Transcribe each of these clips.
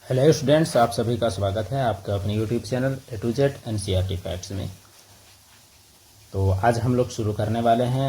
Hello students, आप सभी का स्वागत है आपका अपने YouTube channel A to Z NCERT facts में। तो आज हम लोग शुरू करने वाले हैं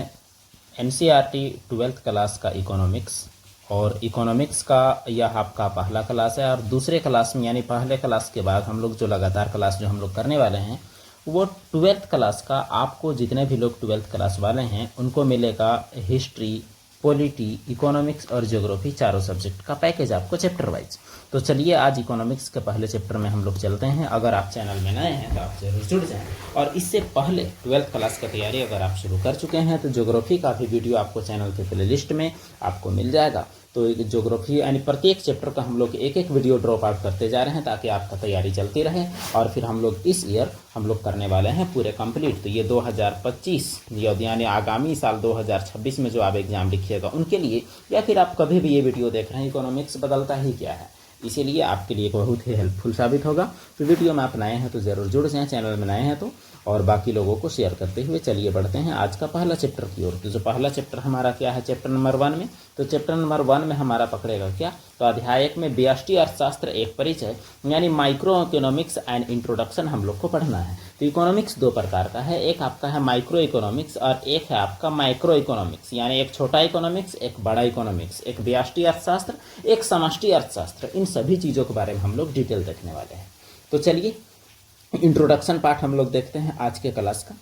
एनसीईआरटी 12th क्लास का इकोनॉमिक्स। और इकोनॉमिक्स का यह आपका पहला क्लास है और दूसरे क्लास में यानी पहले क्लास के बाद हम लोग जो लगातार क्लास जो हम लोग करने वाले हैं वो 12th क्लास का। आपको जितने भी लोग 12th क्लास वाले हैं उनको मिलेगा हिस्ट्री, पॉलिटी, इकोनॉमिक्स और ज्योग्राफी, चारों सब्जेक्ट का पैकेज आपको चैप्टर वाइज। तो चलिए आज इकोनॉमिक्स के पहले चैप्टर में हम लोग चलते हैं। अगर आप चैनल में नए हैं तो आप जरूर जुड़ जाएं। और इससे पहले 12th क्लास का तैयारी अगर आप शुरू कर चुके हैं तो ज्योग्राफी का भी वीडियो आपको चैनल के प्ले लिस्ट में आपको मिल जाएगा। तो ज्योग्राफी यानी प्रत्येक चैप्टर का हम लोग एक एक वीडियो ड्रॉप आउट करते जा रहे हैं ताकि आपका तैयारी चलती रहे। और फिर हम लोग इस ईयर हम लोग करने वाले हैं पूरे कंप्लीट। तो ये 2025 यानी आगामी साल 2026 में जो आप एग्जाम लिखिएगा उनके लिए, या फिर आप कभी भी ये वीडियो देख रहे हैं, इकोनॉमिक्स बदलता ही क्या है, इसीलिए आपके लिए बहुत ही हेल्पफुल साबित होगा। तो वीडियो में आप नए हैं तो ज़रूर जुड़ जाएं, चैनल में नए हैं तो, और बाकी लोगों को शेयर करते हुए चलिए बढ़ते हैं आज का पहला चैप्टर की ओर। तो जो पहला चैप्टर हमारा क्या है चैप्टर नंबर 1 में, तो चैप्टर नंबर 1 में हमारा पकड़ेगा क्या, तो अध्याय 1 में व्यष्टि अर्थशास्त्र एक परिचय यानी माइक्रो इकोनॉमिक्स एंड इंट्रोडक्शन हम लोग को पढ़ना है। तो इकोनॉमिक्स दो प्रकार का है, एक आपका है माइक्रो इकोनॉमिक्स और एक है आपका माइक्रो इकोनॉमिक्स, यानी एक छोटा इकोनॉमिक्स एक बड़ा इकोनॉमिक्स, एक व्यष्टि अर्थशास्त्र एक समष्टि अर्थशास्त्र। इन सभी चीज़ों के बारे में हम लोग डिटेल देखने वाले हैं। तो चलिए इंट्रोडक्शन पार्ट हम लोग देखते हैं आज के क्लास का।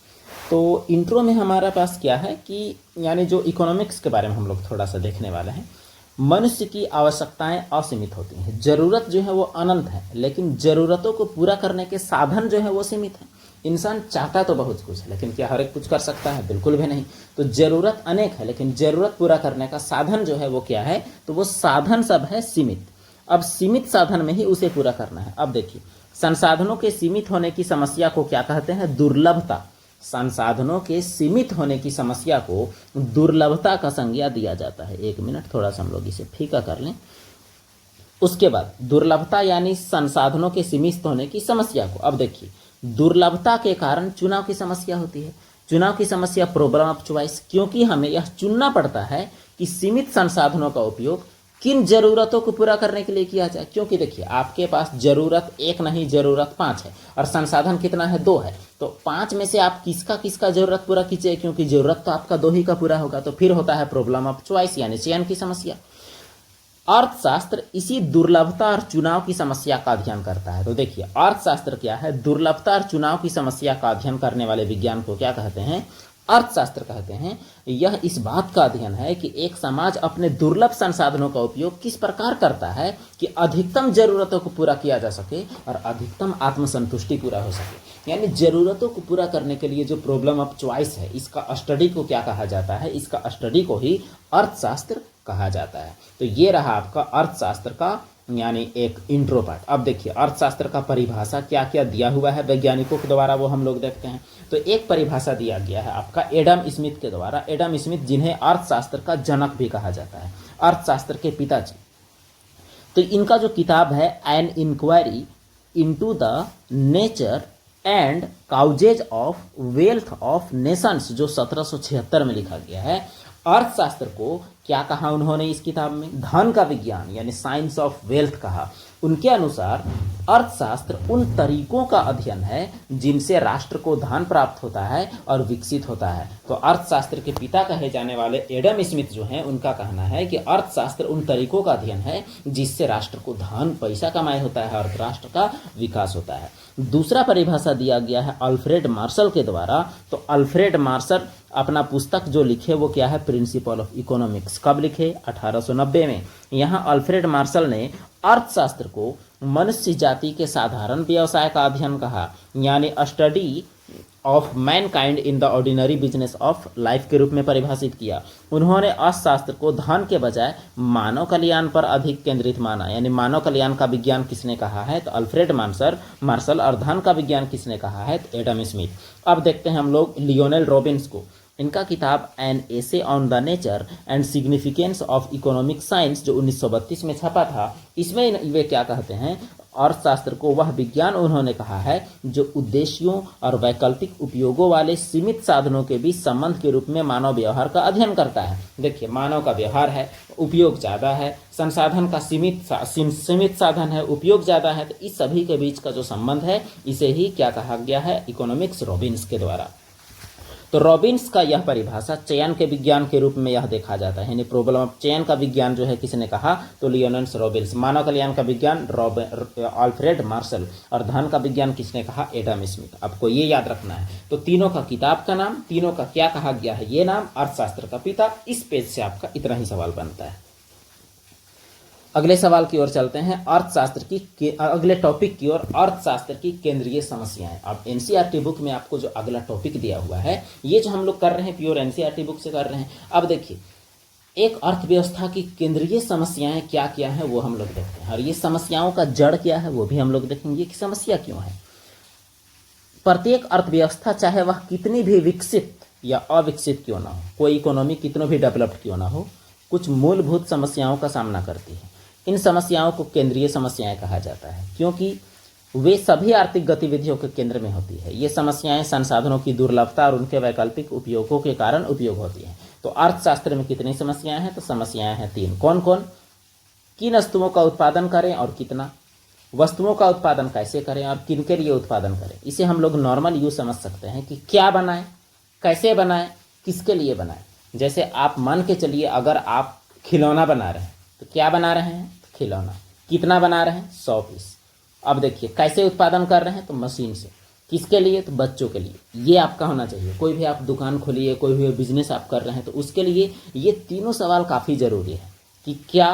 तो इंट्रो में हमारा पास क्या है कि यानी जो इकोनॉमिक्स के बारे में हम लोग थोड़ा सा देखने वाले हैं। मनुष्य की आवश्यकताएं असीमित होती हैं, जरूरत जो है वो अनंत है, लेकिन जरूरतों को पूरा करने के साधन जो है वो सीमित है। इंसान चाहता तो बहुत कुछ है, लेकिन क्या हर एक कुछ कर सकता है? बिल्कुल भी नहीं। तो जरूरत अनेक है, लेकिन जरूरत पूरा करने का साधन जो है वो क्या है, तो वो साधन सब है सीमित। अब सीमित साधन में ही उसे पूरा करना है। अब देखिए, संसाधनों के सीमित होने की समस्या को क्या कहते हैं? दुर्लभता। संसाधनों के सीमित होने की समस्या को दुर्लभता का संज्ञा दिया जाता है। एक मिनट, थोड़ा सा हम लोग इसे फीका कर लें। उसके बाद दुर्लभता यानी संसाधनों के सीमित होने की समस्या को, अब देखिए, दुर्लभता के कारण चुनाव की समस्या होती है। चुनाव की समस्या प्रॉब्लम ऑफ चॉइस, क्योंकि हमें यह चुनना पड़ता है कि सीमित संसाधनों का उपयोग किन जरूरतों को पूरा करने के लिए किया जाए। क्योंकि देखिए, आपके पास जरूरत एक नहीं, जरूरत 5 है और संसाधन कितना है? 2 है। तो 5 में से आप किसका किसका जरूरत पूरा कीजिए, क्योंकि जरूरत तो आपका 2 ही का पूरा होगा। तो फिर होता है प्रॉब्लम ऑफ चॉइस यानी चयन की समस्या। अर्थशास्त्र इसी दुर्लभता और चुनाव की समस्या का अध्ययन करता है। तो देखिए, अर्थशास्त्र क्या है? दुर्लभता और चुनाव की समस्या का अध्ययन करने वाले विज्ञान को क्या कहते हैं? अर्थशास्त्र कहते हैं। यह इस बात का अध्ययन है कि एक समाज अपने दुर्लभ संसाधनों का उपयोग किस प्रकार करता है कि अधिकतम जरूरतों को पूरा किया जा सके और अधिकतम आत्मसंतुष्टि पूरा हो सके। यानी जरूरतों को पूरा करने के लिए जो प्रॉब्लम ऑफ चॉइस है, इसका स्टडी को क्या कहा जाता है? इसका स्टडी को ही अर्थशास्त्र कहा जाता है। तो ये रहा आपका अर्थशास्त्र का यानी एक इंट्रो पार्ट। अब देखिए, अर्थशास्त्र का परिभाषा क्या क्या दिया हुआ है वैज्ञानिकों के द्वारा, वो हम लोग देखते हैं। तो एक परिभाषा दिया गया है आपका एडम स्मिथ के द्वारा। एडम स्मिथ, जिन्हें अर्थशास्त्र का जनक भी कहा जाता है, अर्थशास्त्र के पिताजी। तो इनका जो किताब है an inquiry into the nature and causes of wealth of nations, जो 1776 में लिखा गया है। अर्थशास्त्र को क्या कहा उन्होंने इस किताब में? धन का विज्ञान यानी साइंस ऑफ वेल्थ कहा। उनके अनुसार अर्थशास्त्र उन तरीकों का अध्ययन है जिनसे राष्ट्र को धन प्राप्त होता है और विकसित होता है। तो अर्थशास्त्र के पिता कहे जाने वाले एडम स्मिथ जो हैं, उनका कहना है कि अर्थशास्त्र उन तरीकों का अध्ययन है जिससे राष्ट्र को धन पैसा कमाई होता है और राष्ट्र का विकास होता है। दूसरा परिभाषा दिया गया है अल्फ्रेड मार्शल के द्वारा। तो अल्फ्रेड मार्शल अपना पुस्तक जो लिखे वो क्या है? Principle of economics. कब लिखे? 1890 में। यहाँ अल्फ्रेड मार्शल ने अर्थशास्त्र को मनुष्य जाति के साधारण व्यवसाय का अध्ययन कहा, यानी study of Mankind in the ordinary business of life के रूप में परिभाषित किया। उन्होंने अर्थशास्त्र को धन के बजाय मानव कल्याण पर अधिक केंद्रित माना। यानी मानव कल्याण का विज्ञान किसने कहा है? तो अल्फ्रेड मार्शल। और धन का विज्ञान किसने कहा है? तो एडम स्मिथ। अब देखते हैं हम लोग लियोनेल रॉबिन्स को। इनका किताब an essay on the nature and significance of economic science, जो 1932 में छपा था, इसमें वे क्या कहते हैं? अर्थशास्त्र को वह विज्ञान उन्होंने कहा है जो उद्देश्यों और वैकल्पिक उपयोगों वाले सीमित साधनों के बीच संबंध के रूप में मानव व्यवहार का अध्ययन करता है। देखिए, मानव का व्यवहार है, उपयोग ज़्यादा है, संसाधन का सीमित साधन है, उपयोग ज़्यादा है, तो इस सभी के बीच का जो संबंध है इसे ही क्या कहा गया है, इकोनॉमिक्स, रॉबिन्स के द्वारा। तो रॉबिन्स का यह परिभाषा चयन के विज्ञान के रूप में यह देखा जाता है, यानी प्रॉब्लम ऑफ चयन का विज्ञान जो है किसने कहा, तो लियोनेल्स रॉबिन्स। मानव कल्याण का विज्ञान अल्फ्रेड मार्शल, और धन का विज्ञान किसने कहा, एडम स्मिथ। आपको ये याद रखना है। तो तीनों का किताब का नाम, तीनों का क्या कहा गया है, ये नाम, अर्थशास्त्र का पिता। इस पेज से आपका इतना ही सवाल बनता है। अगले सवाल की ओर चलते हैं, अर्थशास्त्र की अगले टॉपिक की ओर, अर्थशास्त्र की केंद्रीय समस्याएं। अब एनसीईआरटी बुक में आपको जो अगला टॉपिक दिया हुआ है, ये जो हम लोग कर रहे हैं प्योर एनसीईआरटी बुक से कर रहे हैं। अब देखिए, एक अर्थव्यवस्था की केंद्रीय समस्याएं क्या क्या है वो हम लोग देखते हैं, और ये समस्याओं का जड़ क्या है वो भी हम लोग देखेंगे कि समस्या क्यों है। प्रत्येक अर्थव्यवस्था, चाहे वह कितनी भी विकसित या अविकसित क्यों ना हो, कोई इकोनॉमी कितनों भी डेवलप्ड क्यों ना हो, कुछ मूलभूत समस्याओं का सामना करती है। इन समस्याओं को केंद्रीय समस्याएं कहा जाता है, क्योंकि वे सभी आर्थिक गतिविधियों के केंद्र में होती है। ये समस्याएं संसाधनों की दुर्लभता और उनके वैकल्पिक उपयोगों के कारण उपयोग होती हैं। तो अर्थशास्त्र में कितनी समस्याएं हैं, तो समस्याएं हैं 3। कौन कौन, किन वस्तुओं का उत्पादन करें और कितना, वस्तुओं का उत्पादन कैसे करें और किन के लिए उत्पादन करें। इसे हम लोग नॉर्मल यूज समझ सकते हैं कि क्या बनाएं, कैसे बनाएं, किसके लिए बनाएं। जैसे आप मान के चलिए, अगर आप खिलौना बना रहे हैं, तो क्या बना रहे हैं, खिलौना। कितना बना रहे हैं, 100 पीस। अब देखिए, कैसे उत्पादन कर रहे हैं, तो मशीन से। किसके लिए, तो बच्चों के लिए। ये आपका होना चाहिए। कोई भी आप दुकान खोलिए, कोई भी बिजनेस आप कर रहे हैं, तो उसके लिए ये तीनों सवाल काफ़ी ज़रूरी है कि क्या,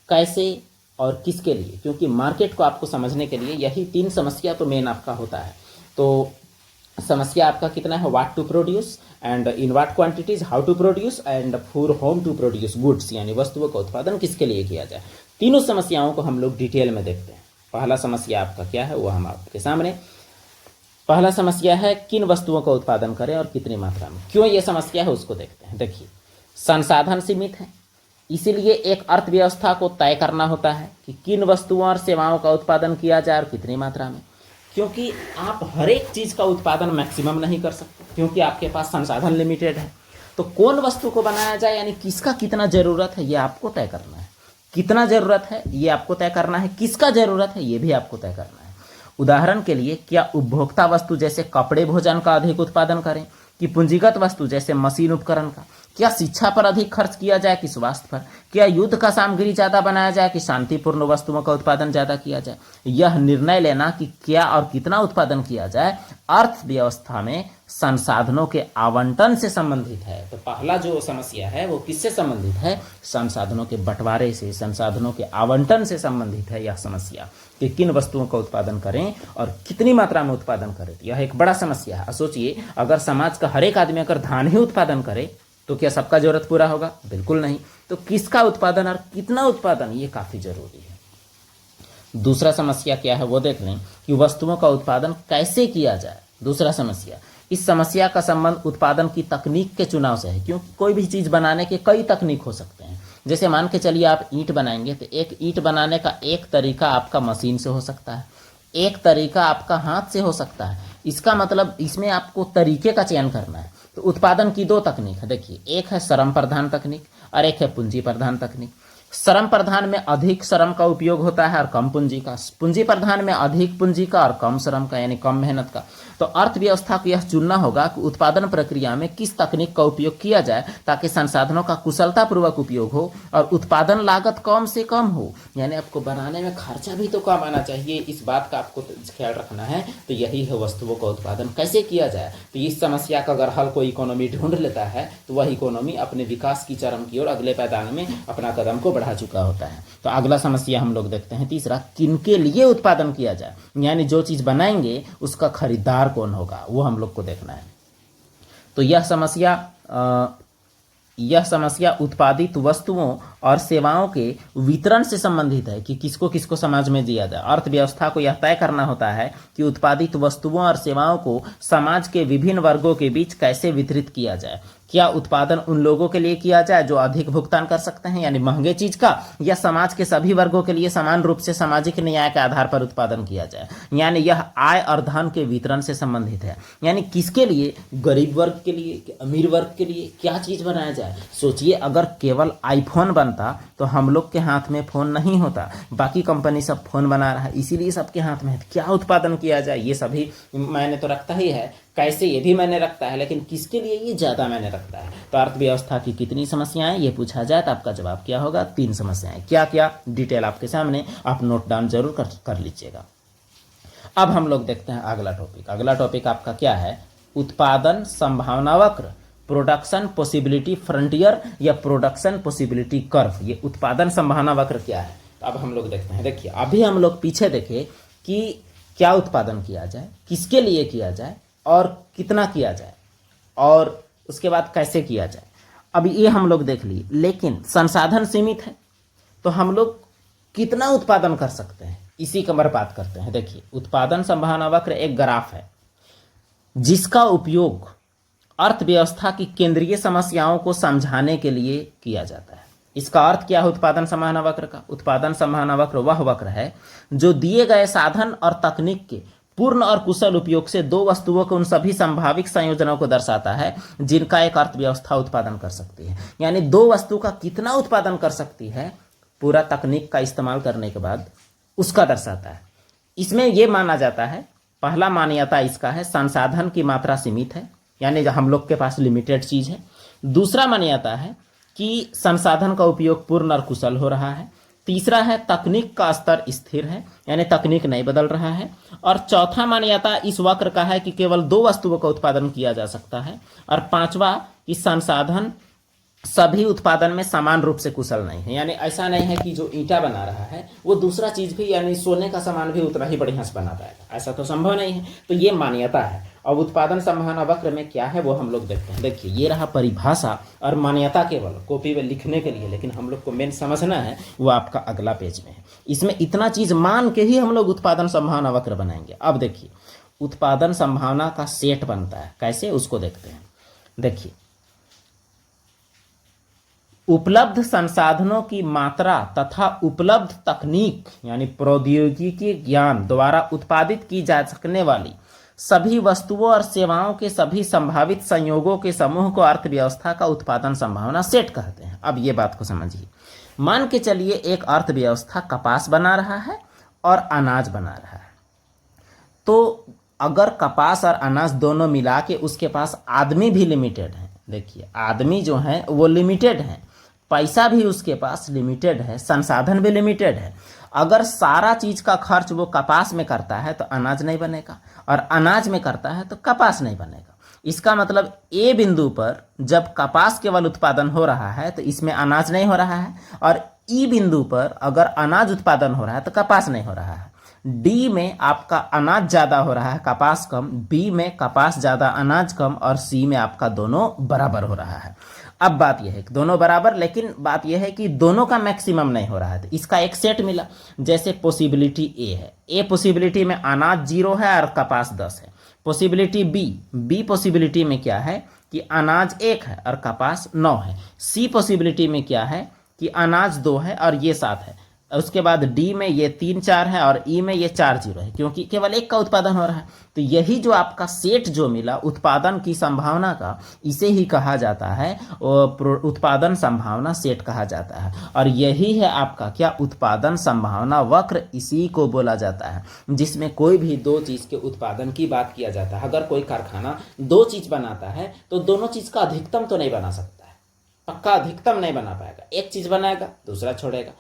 कैसे और किसके लिए, क्योंकि मार्केट को आपको समझने के लिए यही 3 समस्या तो मेन आपका होता है। तो समस्या आपका कितना है, what to produce and in what quantities, how to produce and for whom to produce goods, यानी वस्तुओं का उत्पादन किसके लिए किया जाए। तीनों समस्याओं को हम लोग डिटेल में देखते हैं। पहला समस्या आपका क्या है, वो हम आपके सामने। पहला समस्या है किन वस्तुओं का उत्पादन करें और कितनी मात्रा में। क्यों ये समस्या है उसको देखते हैं। देखिए, संसाधन सीमित है, इसीलिए एक अर्थव्यवस्था को तय करना होता है कि किन वस्तुओं और सेवाओं का उत्पादन किया जाए और कितनी मात्रा में, क्योंकि आप हर एक चीज़ का उत्पादन मैक्सिमम नहीं कर सकते, क्योंकि आपके पास संसाधन लिमिटेड है। तो कौन वस्तु को बनाया जाए, यानी किसका कितना ज़रूरत है, ये आपको तय करना है। कितना ज़रूरत है ये आपको तय करना है, किसका ज़रूरत है ये भी आपको तय करना है। उदाहरण के लिए, क्या उपभोक्ता वस्तु जैसे कपड़े, भोजन का अधिक उत्पादन करें, कि पूंजीगत वस्तु जैसे मशीन, उपकरण का। क्या शिक्षा पर अधिक खर्च किया जाए कि स्वास्थ्य पर। क्या युद्ध का सामग्री ज़्यादा बनाया जाए कि शांतिपूर्ण वस्तुओं का उत्पादन ज़्यादा किया जाए। यह निर्णय लेना कि क्या और कितना उत्पादन किया जाए अर्थव्यवस्था में संसाधनों के आवंटन से संबंधित है। तो पहला जो समस्या है वो किससे संबंधित है, संसाधनों के बंटवारे से, संसाधनों के आवंटन से संबंधित है यह समस्या, कि किन वस्तुओं का उत्पादन करें और कितनी मात्रा में उत्पादन करें। यह एक बड़ा समस्या है। सोचिए, अगर समाज का हर एक आदमी अगर धान ही उत्पादन करे तो क्या सबका जरूरत पूरा होगा, बिल्कुल नहीं। तो किसका उत्पादन और कितना उत्पादन, ये काफी जरूरी है। दूसरा समस्या क्या है वो देख लें, कि वस्तुओं का उत्पादन कैसे किया जाए। दूसरा समस्या, इस समस्या का संबंध उत्पादन की तकनीक के चुनाव से है, क्योंकि कोई भी चीज बनाने के कई तकनीक हो सकते हैं। जैसे मान के चलिए आप ईंट बनाएंगे, तो एक ईंट बनाने का एक तरीका आपका मशीन से हो सकता है, एक तरीका आपका हाथ से हो सकता है। इसका मतलब इसमें आपको तरीके का चयन करना है। तो उत्पादन की 2 तकनीक है। देखिए, एक है श्रम प्रधान तकनीक और एक है पूंजी प्रधान तकनीक। श्रम प्रधान में अधिक श्रम का उपयोग होता है और कम पूंजी का। पूंजी प्रधान में अधिक पूंजी का और कम श्रम का, यानी कम मेहनत का। तो अर्थव्यवस्था को यह चुनना होगा कि उत्पादन प्रक्रिया में किस तकनीक का उपयोग किया जाए ताकि संसाधनों का कुशलतापूर्वक उपयोग हो और उत्पादन लागत कम से कम हो, यानी आपको बनाने में खर्चा भी तो कम आना चाहिए। इस बात का आपको ख्याल रखना है। तो यही है वस्तुओं का उत्पादन कैसे किया जाए। तो इस समस्या का अगर हल कोई इकोनॉमी ढूंढ लेता है तो वह इकोनॉमी अपने विकास की चरम की ओर अगले पायदान में अपना कदम को बढ़ा चुका होता है। तो अगला समस्या हम लोग देखते हैं, तीसरा, किनके लिए उत्पादन किया जाए, यानी जो चीज बनाएंगे उसका खरीदार कौन होगा, वो हम लोग को देखना है। तो यह समस्या उत्पादित वस्तुओं और सेवाओं के वितरण से संबंधित है, कि किसको किसको समाज में दिया जाए। अर्थव्यवस्था को यह तय करना होता है कि उत्पादित वस्तुओं और सेवाओं को समाज के विभिन्न वर्गों के बीच कैसे वितरित किया जाए, क्या उत्पादन उन लोगों के लिए किया जाए जो अधिक भुगतान कर सकते हैं यानी महंगे चीज का, या समाज के सभी वर्गों के लिए समान रूप से सामाजिक न्याय के आधार पर उत्पादन किया जाए। यानी यह आय और धन के वितरण से संबंधित है। यानी किसके लिए, गरीब वर्ग के लिए कि अमीर वर्ग के लिए, क्या चीज बनाया जाए। सोचिए अगर केवल आईफोन बनता तो हम लोग के हाथ में फोन नहीं होता, बाकी कंपनी सब फोन बना रहा है, इसीलिए सबके हाथ में है। क्या उत्पादन किया जाए, ये सभी मैंने तो रखता ही है, कैसे ये भी मैंने रखता है, लेकिन किसके लिए ये ज़्यादा मैंने रखता है। तो अर्थव्यवस्था की कितनी समस्याएं ये पूछा जाए तो आपका जवाब क्या होगा, 3 समस्याएं। क्या क्या डिटेल आपके सामने, आप नोट डाउन जरूर कर लीजिएगा। अब हम लोग देखते हैं अगला टॉपिक। अगला टॉपिक आपका क्या है, उत्पादन संभावना वक्र, प्रोडक्शन पॉसिबिलिटी फ्रंटियर या प्रोडक्शन पॉसिबिलिटी कर्व। ये उत्पादन संभावना वक्र क्या है, तो अब हम लोग देखते हैं। देखिए अभी हम लोग पीछे देखे कि क्या उत्पादन किया जाए, किसके लिए किया जाए और कितना किया जाए, और उसके बाद कैसे किया जाए। अब ये हम लोग देख लिए, लेकिन संसाधन सीमित है तो हम लोग कितना उत्पादन कर सकते हैं, इसी का बात करते हैं। देखिए उत्पादन संभावना वक्र एक ग्राफ है जिसका उपयोग अर्थव्यवस्था की केंद्रीय समस्याओं को समझाने के लिए किया जाता है। इसका अर्थ क्या है उत्पादन संभावना वक्र का, उत्पादन संभावना वक्र वह वक्र है जो दिए गए साधन और तकनीक के पूर्ण और कुशल उपयोग से दो वस्तुओं के उन सभी संभावित संयोजनों को दर्शाता है जिनका एक अर्थव्यवस्था उत्पादन कर सकती है। यानी दो वस्तु का कितना उत्पादन कर सकती है पूरा तकनीक का इस्तेमाल करने के बाद, उसका दर्शाता है। इसमें यह माना जाता है, पहला मान्यता इसका है संसाधन की मात्रा सीमित है, यानी हम लोग के पास लिमिटेड चीज है। दूसरा मान्यता है कि संसाधन का उपयोग पूर्ण और कुशल हो रहा है। तीसरा है तकनीक का स्तर स्थिर है, यानी तकनीक नहीं बदल रहा है। और चौथा मान्यता इस वक्र का है कि केवल दो वस्तुओं का उत्पादन किया जा सकता है। और पांचवा कि संसाधन सभी उत्पादन में समान रूप से कुशल नहीं है, यानी ऐसा नहीं है कि जो ईंटा बना रहा है वो दूसरा चीज भी यानी सोने का सामान भी उतना ही बढ़िया से बना पाएगा, ऐसा तो संभव नहीं है। तो ये मान्यता है। अब उत्पादन संभावना वक्र में क्या है वो हम लोग देखते हैं। देखिए ये रहा परिभाषा और मान्यता, केवल कॉपी में लिखने के लिए, लेकिन हम लोग को मेन समझना है वो आपका अगला पेज में है। इसमें इतना चीज मान के ही हम लोग उत्पादन संभावना वक्र बनाएंगे। अब देखिए उत्पादन संभावना का सेट बनता है, कैसे उसको देखते हैं। देखिए उपलब्ध संसाधनों की मात्रा तथा उपलब्ध तकनीक यानी प्रौद्योगिकी ज्ञान द्वारा उत्पादित की जा सकने वाली सभी वस्तुओं और सेवाओं के सभी संभावित संयोगों के समूह को अर्थव्यवस्था का उत्पादन संभावना सेट कहते हैं। अब ये बात को समझिए। मान के चलिए एक अर्थव्यवस्था कपास बना रहा है और अनाज बना रहा है, तो अगर कपास और अनाज दोनों मिला के उसके पास आदमी भी लिमिटेड है। देखिए आदमी जो है वो लिमिटेड है, पैसा भी उसके पास लिमिटेड है, संसाधन भी लिमिटेड है। अगर सारा चीज का खर्च वो कपास में करता है तो अनाज नहीं बनेगा, और अनाज में करता है तो कपास नहीं बनेगा। इसका मतलब ए बिंदु पर जब कपास केवल उत्पादन हो रहा है तो इसमें अनाज नहीं हो रहा है, और ई बिंदु पर अगर अनाज उत्पादन हो रहा है तो कपास नहीं हो रहा है। डी में आपका अनाज ज्यादा हो रहा है, कपास कम, बी में कपास ज्यादा अनाज कम, और सी में आपका दोनों बराबर हो रहा है। अब बात यह है कि दोनों बराबर, लेकिन बात यह है कि दोनों का मैक्सिमम नहीं हो रहा है। तो इसका एक सेट मिला, जैसे पॉसिबिलिटी ए है, ए पॉसिबिलिटी में अनाज 0 है और कपास 10 है। पॉसिबिलिटी बी पॉसिबिलिटी में क्या है कि अनाज 1 है और कपास 9 है। सी पॉसिबिलिटी में क्या है कि अनाज 2 है और ये 7 है। उसके बाद डी में ये 3 4 है और ई में ये 4 0 है, क्योंकि केवल एक का उत्पादन हो रहा है। तो यही जो आपका सेट जो मिला उत्पादन की संभावना का, इसे ही कहा जाता है उत्पादन संभावना सेट कहा जाता है। और यही है आपका क्या, उत्पादन संभावना वक्र, इसी को बोला जाता है जिसमें कोई भी दो चीज के उत्पादन की बात किया जाता है। अगर कोई कारखाना दो चीज बनाता है तो दोनों चीज का अधिकतम तो नहीं बना सकता है, पक्का अधिकतम नहीं बना पाएगा। एक चीज बनाएगा दूसरा छोड़ेगा,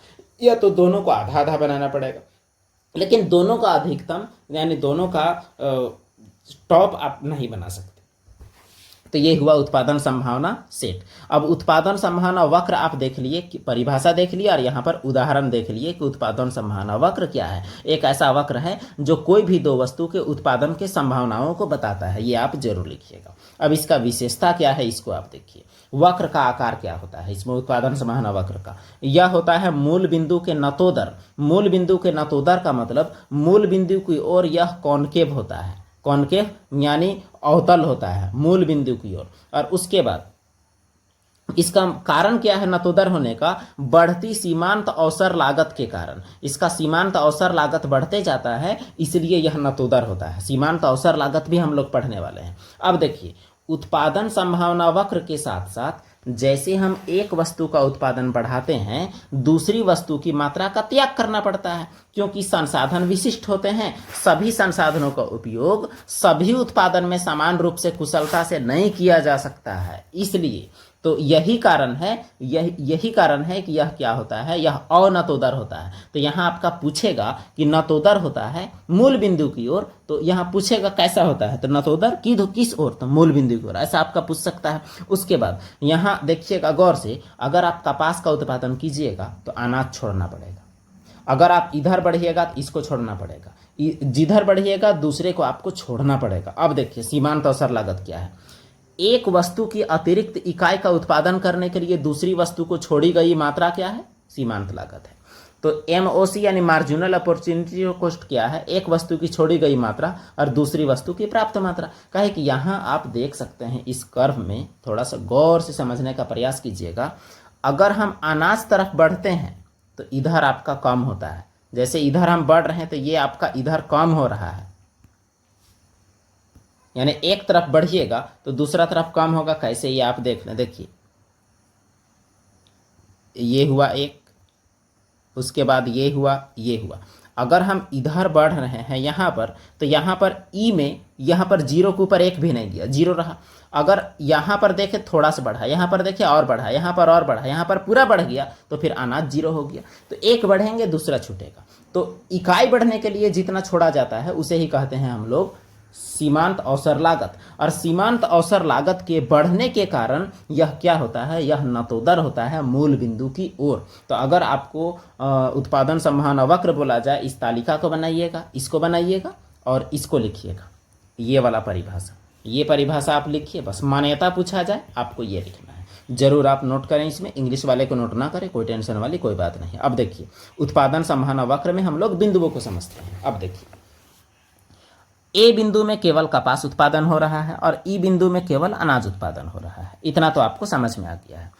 या तो दोनों को आधा आधा बनाना पड़ेगा, लेकिन दोनों का अधिकतम यानी दोनों का टॉप आप नहीं बना सकते। तो ये हुआ उत्पादन संभावना सेट। अब उत्पादन संभावना वक्र आप देख लिए, परिभाषा देख लिए, और यहाँ पर उदाहरण देख लिए कि उत्पादन संभावना वक्र क्या है। एक ऐसा वक्र है जो कोई भी दो वस्तु के उत्पादन के संभावनाओं को बताता है, ये आप जरूर लिखिएगा। अब इसका विशेषता क्या है इसको आप देखिए। वक्र का आकार क्या होता है इसमें, उत्पादन संभावना वक्र का यह होता है मूल बिंदु के नतोदर। मूल बिंदु के नतोदर का मतलब मूल बिंदु की ओर यह कॉनकेव होता है, कॉनकेव यानी अवतल होता है मूल बिंदु की ओर। और उसके बाद इसका कारण क्या है नतोदर होने का? बढ़ती सीमांत अवसर लागत के कारण। इसका सीमांत अवसर लागत बढ़ते जाता है, इसलिए यह नतोदर होता है। सीमांत अवसर लागत भी हम लोग पढ़ने वाले हैं। अब देखिए, उत्पादन संभावना वक्र के साथ साथ जैसे हम एक वस्तु का उत्पादन बढ़ाते हैं, दूसरी वस्तु की मात्रा का त्याग करना पड़ता है, क्योंकि संसाधन विशिष्ट होते हैं। सभी संसाधनों का उपयोग सभी उत्पादन में समान रूप से कुशलता से नहीं किया जा सकता है। इसलिए तो यही कारण है कि यह क्या होता है, यह अनतोदर होता है। तो यहाँ आपका पूछेगा कि नतोदर होता है मूल बिंदु की ओर, तो यहाँ पूछेगा कैसा होता है, तो नतोदर किस ओर, तो मूल बिंदु की ओर, ऐसा आपका पूछ सकता है। उसके बाद यहाँ देखिएगा गौर से, अगर आप कपास का उत्पादन कीजिएगा तो अनाज छोड़ना पड़ेगा। अगर आप इधर बढ़िएगा तो इसको छोड़ना पड़ेगा, जिधर बढ़िएगा दूसरे को आपको छोड़ना पड़ेगा। अब देखिए सीमांत अवसर लागत क्या है। एक वस्तु की अतिरिक्त इकाई का उत्पादन करने के लिए दूसरी वस्तु को छोड़ी गई मात्रा क्या है? सीमांत लागत है। तो एमओसी यानी मार्जिनल अपॉर्चुनिटी कॉस्ट क्या है? एक वस्तु की छोड़ी गई मात्रा और दूसरी वस्तु की प्राप्त मात्रा। कहे कि यहाँ आप देख सकते हैं इस कर्व में, थोड़ा सा गौर से समझने का प्रयास कीजिएगा। अगर हम अनाज तरफ बढ़ते हैं तो इधर आपका कम होता है, जैसे इधर हम बढ़ रहे हैं तो ये आपका इधर कम हो रहा है, यानी एक तरफ बढ़िएगा तो दूसरा तरफ कम होगा। कैसे, ये आप देख लें, देखिए ये हुआ एक, उसके बाद ये हुआ, ये हुआ। अगर हम इधर बढ़ रहे हैं यहाँ पर, तो यहाँ पर ई में यहाँ पर जीरो के ऊपर एक भी नहीं दिया, जीरो रहा। अगर यहाँ पर देखें थोड़ा सा बढ़ा, यहाँ पर देखें और बढ़ा, यहाँ पर और बढ़ा, यहाँ पर पूरा बढ़ गया, तो फिर अनाज जीरो हो गया। तो एक बढ़ेंगे दूसरा छूटेगा। तो इकाई बढ़ने के लिए जितना छोड़ा जाता है उसे ही कहते हैं हम लोग सीमांत अवसर लागत। और सीमांत अवसर लागत के बढ़ने के कारण यह क्या होता है, यह नतोदर होता है मूल बिंदु की ओर। तो अगर आपको उत्पादन संभावना वक्र बोला जाए, इस तालिका को बनाइएगा, इसको बनाइएगा और इसको लिखिएगा। ये वाला परिभाषा, ये परिभाषा आप लिखिए, बस मान्यता पूछा जाए आपको ये लिखना है। जरूर आप नोट करें, इसमें इंग्लिश वाले को नोट ना करें, कोई टेंशन वाली कोई बात नहीं। अब देखिए उत्पादन संभावना वक्र में हम लोग बिंदुओं को समझते हैं। अब देखिए ए बिंदु में केवल कपास उत्पादन हो रहा है और ई बिंदु में केवल अनाज उत्पादन हो रहा है। इतना तो आपको समझ में आ गया है।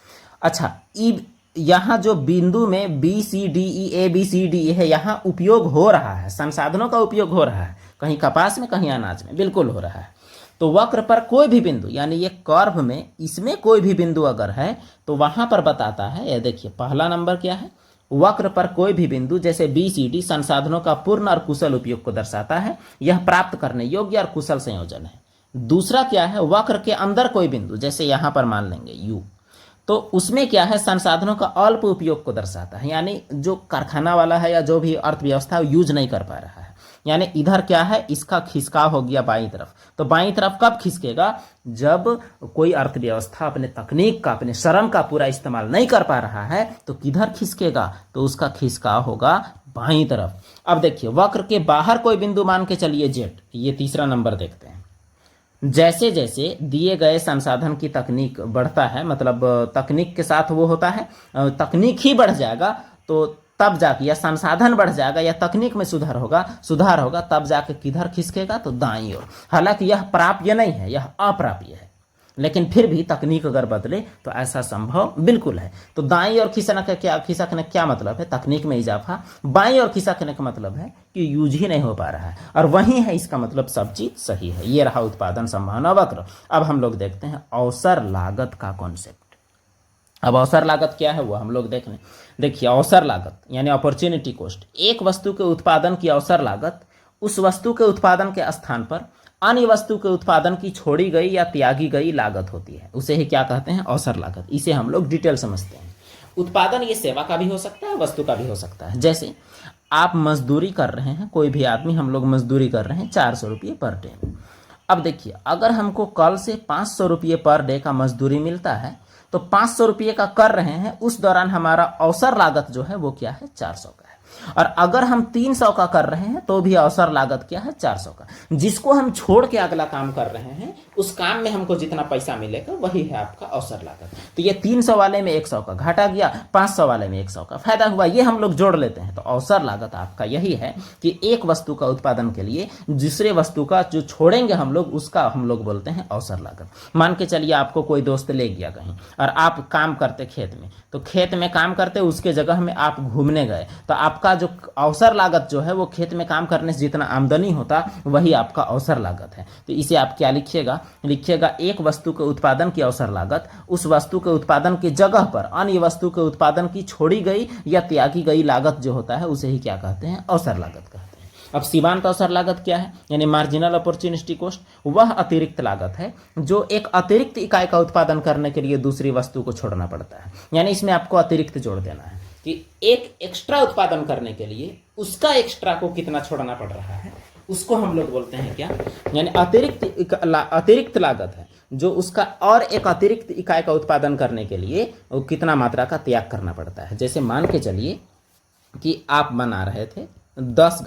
अच्छा, ई यहाँ जो बिंदु में B C D E, A B C D है, यहाँ उपयोग हो रहा है, संसाधनों का उपयोग हो रहा है, कहीं कपास में कहीं अनाज में, बिल्कुल हो रहा है। तो वक्र पर कोई भी बिंदु, यानी ये कर्व में इसमें कोई भी बिंदु अगर है तो वहां पर बताता है, ये देखिए पहला नंबर क्या है, वक्र पर कोई भी बिंदु जैसे बी सी डी संसाधनों का पूर्ण और कुशल उपयोग को दर्शाता है, यह प्राप्त करने योग्य और कुशल संयोजन है। दूसरा क्या है, वक्र के अंदर कोई बिंदु, जैसे यहां पर मान लेंगे यू, तो उसमें क्या है, संसाधनों का अल्प उपयोग को दर्शाता है, यानी जो कारखाना वाला है या जो भी अर्थव्यवस्था यूज नहीं कर पा रहा है। यानी इधर क्या है, इसका खिसकाव हो गया बाईं तरफ। तो बाईं तरफ कब खिसकेगा, जब कोई अर्थव्यवस्था अपने तकनीक का, अपने श्रम का पूरा इस्तेमाल नहीं कर पा रहा है, तो किधर खिसकेगा, तो उसका खिसकाव होगा बाईं तरफ। अब देखिए वक्र के बाहर कोई बिंदु मान के चलिए जेड, ये तीसरा नंबर देखते हैं। जैसे जैसे दिए गए संसाधन की तकनीक बढ़ता है, मतलब तकनीक के साथ वो होता है, तकनीक ही बढ़ जाएगा तो तब जाके, या संसाधन बढ़ जाएगा या तकनीक में सुधार होगा तब जाके किधर खिसकेगा, तो दाईं ओर। हालांकि यह प्राप्य नहीं है, यह अप्राप्य है, लेकिन फिर भी तकनीक अगर बदले तो ऐसा संभव बिल्कुल है। तो दाईं ओर खिसकने क्या मतलब है, तकनीक में इजाफा। बाईं ओर खिसकने का मतलब है कि यूज ही नहीं हो पा रहा है, और वही है इसका मतलब सब चीज सही है। ये रहा उत्पादन संभावना वक्र। अब हम लोग देखते हैं अवसर लागत का कॉन्सेप्ट। अब अवसर लागत क्या है वो हम लोग देख लें। देखिए अवसर लागत यानी अपॉर्चुनिटी कॉस्ट, एक वस्तु के उत्पादन की अवसर लागत उस वस्तु के उत्पादन के स्थान पर अन्य वस्तु के उत्पादन की छोड़ी गई या त्यागी गई लागत होती है, उसे ही क्या कहते हैं, अवसर लागत। इसे हम लोग डिटेल समझते हैं। उत्पादन ये सेवा का भी हो सकता है, वस्तु का भी हो सकता है। जैसे आप मजदूरी कर रहे हैं, कोई भी आदमी, हम लोग मजदूरी कर रहे हैं 400 रुपये पर डे। अब देखिए अगर हमको कल से 500 रुपये पर डे का मजदूरी मिलता है, तो 500 रुपये का कर रहे हैं, उस दौरान हमारा अवसर लागत जो है वो क्या है, 400 का है। और अगर हम 300 का कर रहे हैं तो भी अवसर लागत क्या है, 400 का। जिसको हम छोड़ के अगला काम कर रहे हैं उस काम में हमको जितना पैसा मिलेगा वही है आपका अवसर लागत। तो ये 300 वाले में 100 का घाटा गया, 500 वाले में 100 का फायदा हुआ, ये हम लोग जोड़ लेते हैं। तो अवसर लागत आपका यही है कि एक वस्तु का उत्पादन के लिए दूसरे वस्तु का जो छोड़ेंगे हम लोग उसका हम लोग बोलते हैं अवसर लागत। मान के चलिए आपको कोई दोस्त ले गया कहीं और आप काम करते खेत में, तो खेत में काम करते उसके जगह में आप घूमने गए, तो आपका जो अवसर लागत जो है वो खेत में काम करने से जितना आमदनी होता वही आपका अवसर लागत है। तो इसे आप क्या लिखिएगा एक वस्तु के उत्पादन की अवसर लागत उस वस्तु के उत्पादन की जगह पर अन्य वस्तु के उत्पादन की छोड़ी गई या त्यागी गई लागत जो होता है उसे ही क्या कहते हैं, अवसर लागत कहते हैं। अब सीमांत अवसर लागत क्या है, यानी मार्जिनल अपॉर्चुनिटी कॉस्ट, वह अतिरिक्त लागत है जो एक अतिरिक्त इकाई का उत्पादन करने के लिए दूसरी वस्तु को छोड़ना पड़ता है। यानी इसमें आपको अतिरिक्त जोड़ देना है कि एक एक्स्ट्रा उत्पादन करने के लिए उसका एक्स्ट्रा को कितना छोड़ना पड़ रहा है, उसको हम लोग बोलते हैं क्या, यानी अतिरिक्त लागत है जो उसका और एक अतिरिक्त इकाई का उत्पादन करने के लिए वो कितना मात्रा का त्याग करना पड़ता है। जैसे मान के चलिए कि आप बना रहे थे 10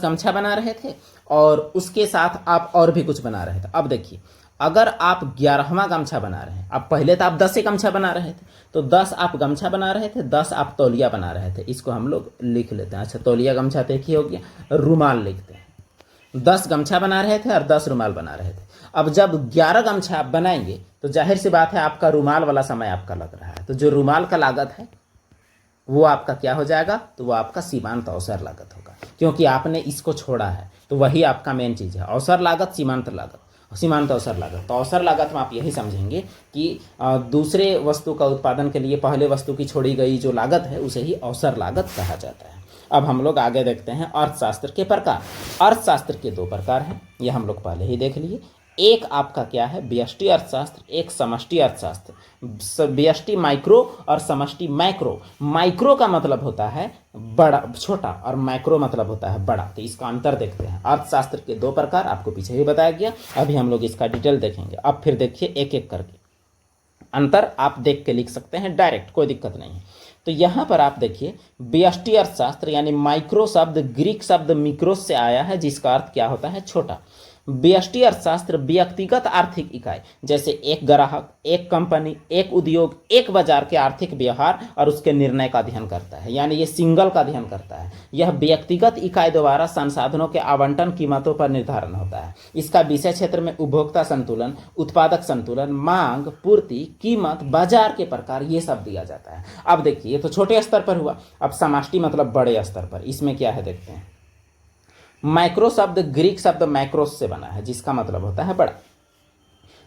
गमछा बना रहे थे और उसके साथ आप और भी कुछ बना रहे थे। अब देखिए अगर आप 11वां गमछा बना रहे हैं, अब पहले तो आप 10 गमछा बना रहे थे, तो 10 आप गमछा बना रहे थे, 10 आप तौलिया बना रहे थे। इसको हम लोग लिख लेते हैं। अच्छा तौलिया गमछा तो एक ही हो गया, रुमाल लिखते हैं। 10 गमछा बना रहे थे और 10 रुमाल बना रहे थे। अब जब 11 गमछा आप बनाएंगे तो जाहिर सी बात है आपका रुमाल वाला समय आपका लग रहा है, तो जो रुमाल का लागत है वो आपका क्या हो जाएगा, तो वो आपका सीमांत अवसर लागत होगा, क्योंकि आपने इसको छोड़ा है। तो वही आपका मेन चीज़ है, अवसर लागत सीमांत अवसर लागत। तो अवसर लागत में आप यही समझेंगे कि दूसरे वस्तु का उत्पादन के लिए पहले वस्तु की छोड़ी गई जो लागत है उसे ही अवसर लागत कहा जाता है। अब हम लोग आगे देखते हैं अर्थशास्त्र के प्रकार। अर्थशास्त्र के 2 प्रकार हैं, ये हम लोग पहले ही देख लिए। एक आपका क्या है, व्यष्टि अर्थशास्त्र, एक समष्टि अर्थशास्त्र। व्यष्टि माइक्रो और समष्टि मैक्रो। माइक्रो का मतलब होता है बड़ा छोटा और मैक्रो मतलब होता है बड़ा। तो इसका अंतर देखते हैं। अर्थशास्त्र के 2 प्रकार आपको पीछे ही बताया गया, अभी हम लोग इसका डिटेल देखेंगे। अब फिर देखिए एक एक करके अंतर आप देख के लिख सकते हैं डायरेक्ट, कोई दिक्कत नहीं है। तो यहाँ पर आप देखिए व्यष्टि अर्थशास्त्र यानी माइक्रो शब्द ग्रीक शब्द मिक्रोस से आया है, जिसका अर्थ क्या होता है, छोटा। व्यष्टि अर्थशास्त्र व्यक्तिगत आर्थिक इकाई जैसे एक ग्राहक, एक कंपनी, एक उद्योग, एक बाजार के आर्थिक व्यवहार और उसके निर्णय का अध्ययन करता है, यानी ये सिंगल का अध्ययन करता है। यह व्यक्तिगत इकाई द्वारा संसाधनों के आवंटन कीमतों पर निर्धारण होता है। इसका विषय क्षेत्र में उपभोक्ता संतुलन, उत्पादक संतुलन, मांग, पूर्ति, कीमत, बाजार के प्रकार ये सब दिया जाता है। अब देखिए ये तो छोटे स्तर पर हुआ, अब समष्टि मतलब बड़े स्तर पर। इसमें क्या है देखते हैं। माइक्रो शब्द ग्रीक शब्द मैक्रोस से बना है, जिसका मतलब होता है बड़ा।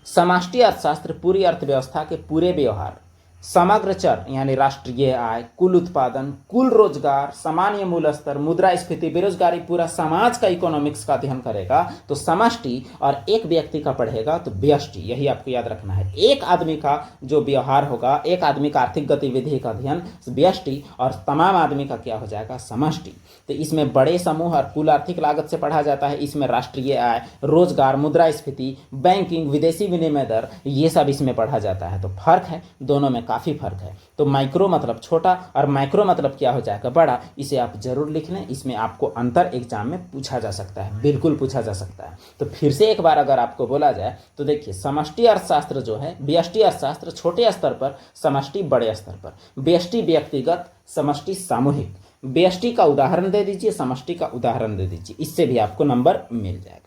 समष्टि अर्थशास्त्र पूरी अर्थव्यवस्था के पूरे व्यवहार, समग्र चर यानी राष्ट्रीय आय, कुल उत्पादन, कुल रोजगार, सामान्य मूल स्तर, मुद्रास्फीति, बेरोजगारी, पूरा समाज का इकोनॉमिक्स का अध्ययन करेगा तो समष्टि, और एक व्यक्ति का पढ़ेगा तो व्यष्टि। यही आपको याद रखना है। एक आदमी का जो व्यवहार होगा, एक आदमी का आर्थिक गतिविधि का अध्ययन व्यष्टि, और तमाम आदमी का क्या हो जाएगा, समष्टि। तो इसमें बड़े समूह और कुल आर्थिक लागत से पढ़ा जाता है। इसमें राष्ट्रीय आय, रोजगार, मुद्रास्फीति, बैंकिंग, विदेशी विनिमय दर, ये सब इसमें पढ़ा जाता है। तो फर्क है, दोनों में काफ़ी फर्क है। तो माइक्रो मतलब छोटा और मैक्रो मतलब क्या हो जाएगा, बड़ा। इसे आप जरूर लिख लें, इसमें आपको अंतर एग्जाम में पूछा जा सकता है, बिल्कुल पूछा जा सकता है। तो फिर से एक बार अगर आपको बोला जाए तो देखिए समष्टि अर्थशास्त्र जो है, व्यष्टि अर्थशास्त्र छोटे स्तर पर, समष्टि बड़े स्तर पर। व्यष्टि व्यक्तिगत, समष्टि सामूहिक। व्यष्टि का उदाहरण दे दीजिए, समष्टि का उदाहरण दे दीजिए, इससे भी आपको नंबर मिल जाएगा।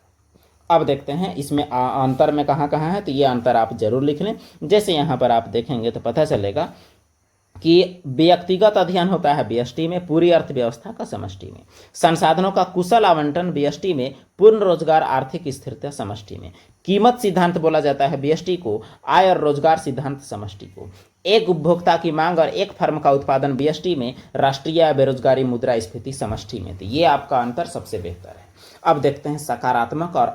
अब देखते हैं इसमें अंतर में कहाँ कहाँ है, तो ये अंतर आप जरूर लिख लें। जैसे यहाँ पर आप देखेंगे तो पता चलेगा कि व्यक्तिगत अध्ययन होता है व्यष्टि में, पूरी अर्थव्यवस्था का समष्टि में। संसाधनों का कुशल आवंटन व्यष्टि में, पूर्ण रोजगार आर्थिक स्थिरता समष्टि में। कीमत सिद्धांत बोला जाता है व्यष्टि को, आय और रोजगार सिद्धांत समष्टि को। एक उपभोक्ता की मांग और एक फर्म का उत्पादन व्यष्टि में, राष्ट्रीय बेरोजगारी, मुद्रास्फीति समष्टि में। तो ये आपका अंतर सबसे बेहतर है। अब देखते हैं सकारात्मक और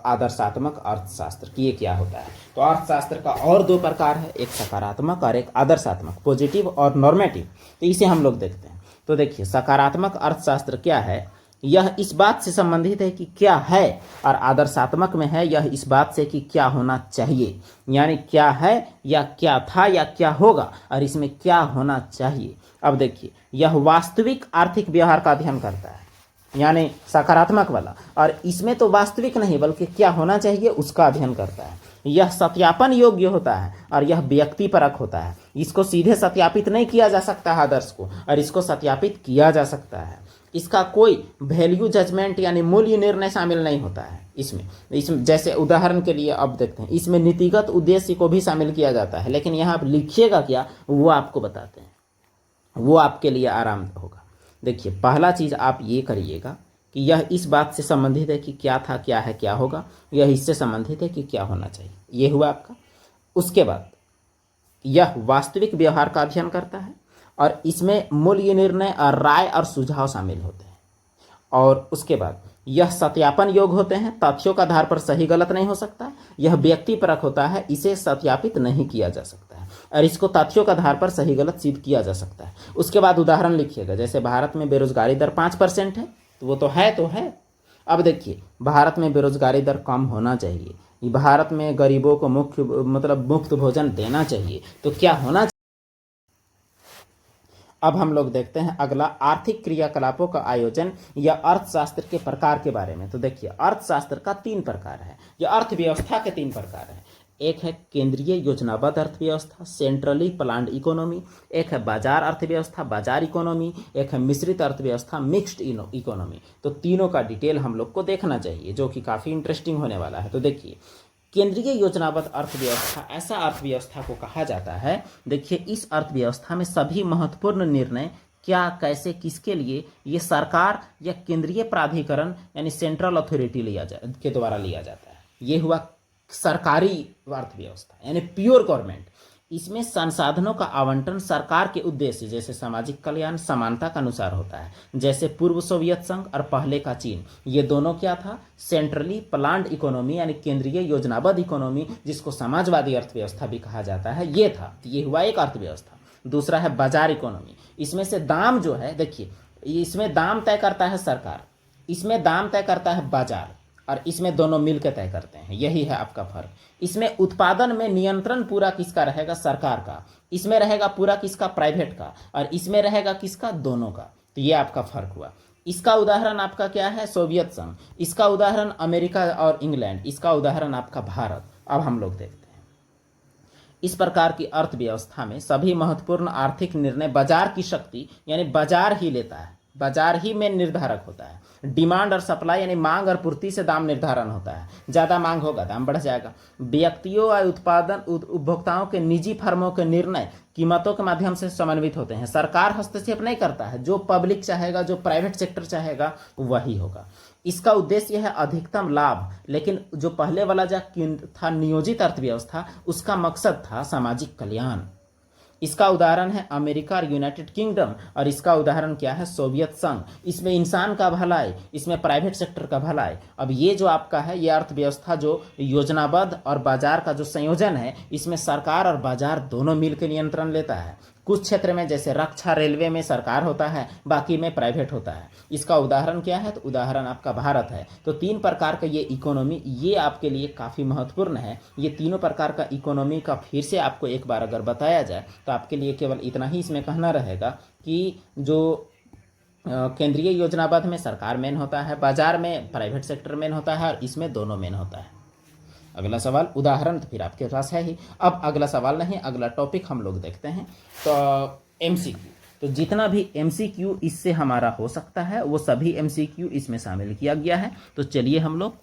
आदर्शात्मक अर्थशास्त्र की ये क्या होता है। तो अर्थशास्त्र का और 2 प्रकार है, एक सकारात्मक और एक आदर्शात्मक, पॉजिटिव और नॉर्मेटिव। तो इसे हम लोग देखते हैं। तो देखिए सकारात्मक अर्थशास्त्र क्या है, यह इस बात से संबंधित है कि क्या है, और आदर्शात्मक में है यह इस बात से कि क्या होना चाहिए, यानी क्या है या क्या था या क्या होगा, और इसमें क्या होना चाहिए। अब देखिए, यह वास्तविक आर्थिक व्यवहार का अध्ययन करता है, यानी सकारात्मक वाला, और इसमें तो वास्तविक नहीं बल्कि क्या होना चाहिए उसका अध्ययन करता है। यह सत्यापन योग्य होता है और यह व्यक्तिपरक होता है। इसको सीधे सत्यापित नहीं किया जा सकता है आदर्श को, और इसको सत्यापित किया जा सकता है। इसका कोई वैल्यू जजमेंट यानी मूल्य निर्णय शामिल नहीं होता है इसमें जैसे उदाहरण के लिए अब देखते हैं, इसमें नीतिगत उद्देश्य को भी शामिल किया जाता है, लेकिन यहाँ आप लिखिएगा क्या वो आपको बताते हैं, वो आपके लिए आराम होगा। देखिए, पहला चीज़ आप ये करिएगा कि यह इस बात से संबंधित है कि क्या था, क्या है, क्या होगा। यह इससे संबंधित है कि क्या होना चाहिए। ये हुआ आपका। उसके बाद यह वास्तविक व्यवहार का अध्ययन करता है और इसमें मूल्य निर्णय और राय और सुझाव शामिल होते हैं। और उसके बाद यह सत्यापन योग्य होते हैं, तथ्यों का आधार पर सही गलत नहीं हो सकता। यह व्यक्तिपरक होता है, इसे सत्यापित नहीं किया जा सकता है और इसको तथ्यों का आधार पर सही गलत सिद्ध किया जा सकता है। उसके बाद उदाहरण लिखिएगा, जैसे भारत में बेरोजगारी दर 5% है, तो वो तो है। अब देखिए, भारत में बेरोजगारी दर कम होना चाहिए, भारत में गरीबों को मुफ्त भोजन देना चाहिए, तो क्या होना चाहिए। अब हम लोग देखते हैं अगला, आर्थिक क्रियाकलापों का आयोजन या अर्थशास्त्र के प्रकार के बारे में। तो देखिए, अर्थशास्त्र का 3 प्रकार है, या अर्थव्यवस्था के 3 प्रकार हैं। एक है केंद्रीय योजनाबद्ध अर्थव्यवस्था, सेंट्रली प्लान्ड इकोनॉमी। एक है बाजार अर्थव्यवस्था, बाजार इकोनॉमी। एक है मिश्रित अर्थव्यवस्था, मिक्स्ड इकोनॉमी। तो तीनों का डिटेल हम लोग को देखना चाहिए, जो कि काफ़ी इंटरेस्टिंग होने वाला है। तो देखिए, केंद्रीय योजनाबद्ध अर्थव्यवस्था, ऐसा अर्थव्यवस्था को कहा जाता है। देखिए, इस अर्थव्यवस्था में सभी महत्वपूर्ण निर्णय क्या, कैसे, किसके लिए, ये सरकार या केंद्रीय प्राधिकरण यानी सेंट्रल अथॉरिटी के द्वारा लिया जाता है। ये हुआ सरकारी अर्थव्यवस्था यानी प्योर गवर्नमेंट। इसमें संसाधनों का आवंटन सरकार के उद्देश्य जैसे सामाजिक कल्याण, समानता के अनुसार होता है। जैसे पूर्व सोवियत संघ और पहले का चीन, ये दोनों क्या था, सेंट्रली प्लान्ड इकोनॉमी यानी केंद्रीय योजनाबद्ध इकोनॉमी, जिसको समाजवादी अर्थव्यवस्था भी कहा जाता है, ये था। ये हुआ एक अर्थव्यवस्था। दूसरा है बाजार इकोनॉमी। इसमें से दाम जो है, देखिए, इसमें दाम तय करता है सरकार, इसमें दाम तय करता है बाजार, और इसमें दोनों मिलकर तय करते हैं। यही है आपका फर्क। इसमें उत्पादन में नियंत्रण पूरा किसका रहेगा, सरकार का। इसमें रहेगा पूरा किसका, प्राइवेट का। और इसमें रहेगा किसका, दोनों का। तो ये आपका फर्क हुआ। इसका उदाहरण आपका क्या है, सोवियत संघ। इसका उदाहरण अमेरिका और इंग्लैंड। इसका उदाहरण आपका भारत। अब हम लोग देखते हैं, इस प्रकार की अर्थव्यवस्था में सभी महत्वपूर्ण आर्थिक निर्णय बाजार की शक्ति यानी बाजार ही लेता है, बाजार ही में निर्धारक होता है। डिमांड और सप्लाई यानी मांग और पूर्ति से दाम निर्धारण होता है। ज़्यादा मांग होगा दाम बढ़ जाएगा। व्यक्तियों और उत्पादन उपभोक्ताओं के निजी फर्मों के निर्णय कीमतों के माध्यम से समन्वित होते हैं। सरकार हस्तक्षेप नहीं करता है, जो पब्लिक चाहेगा, जो प्राइवेट सेक्टर चाहेगा वही होगा। इसका उद्देश्य है अधिकतम लाभ, लेकिन जो पहले वाला जो था नियोजित अर्थव्यवस्था, उसका मकसद था सामाजिक कल्याण। इसका उदाहरण है अमेरिका और यूनाइटेड किंगडम, और इसका उदाहरण क्या है, सोवियत संघ। इसमें इंसान का भलाई, इसमें प्राइवेट सेक्टर का भलाई। अब ये जो आपका है, ये अर्थव्यवस्था जो योजनाबद्ध और बाजार का जो संयोजन है, इसमें सरकार और बाजार दोनों मिलकर नियंत्रण लेता है। कुछ क्षेत्र में जैसे रक्षा, रेलवे में सरकार होता है, बाकी में प्राइवेट होता है। इसका उदाहरण क्या है, तो उदाहरण आपका भारत है। तो 3 प्रकार का ये इकोनॉमी, ये आपके लिए काफ़ी महत्वपूर्ण है। ये तीनों प्रकार का इकोनॉमी का फिर से आपको एक बार अगर बताया जाए तो आपके लिए केवल इतना ही इसमें कहना रहेगा कि जो केंद्रीय योजनाबद्ध में सरकार मेन होता है, बाजार में प्राइवेट सेक्टर मेन होता है, और इसमें दोनों मेन होता है। अगला सवाल, उदाहरण तो फिर आपके पास है ही। अब अगला सवाल नहीं, अगला टॉपिक हम लोग देखते हैं। तो एमसीक्यू, तो जितना भी एमसीक्यू इससे हमारा हो सकता है वो सभी एमसीक्यू इसमें शामिल किया गया है। तो चलिए हम लोग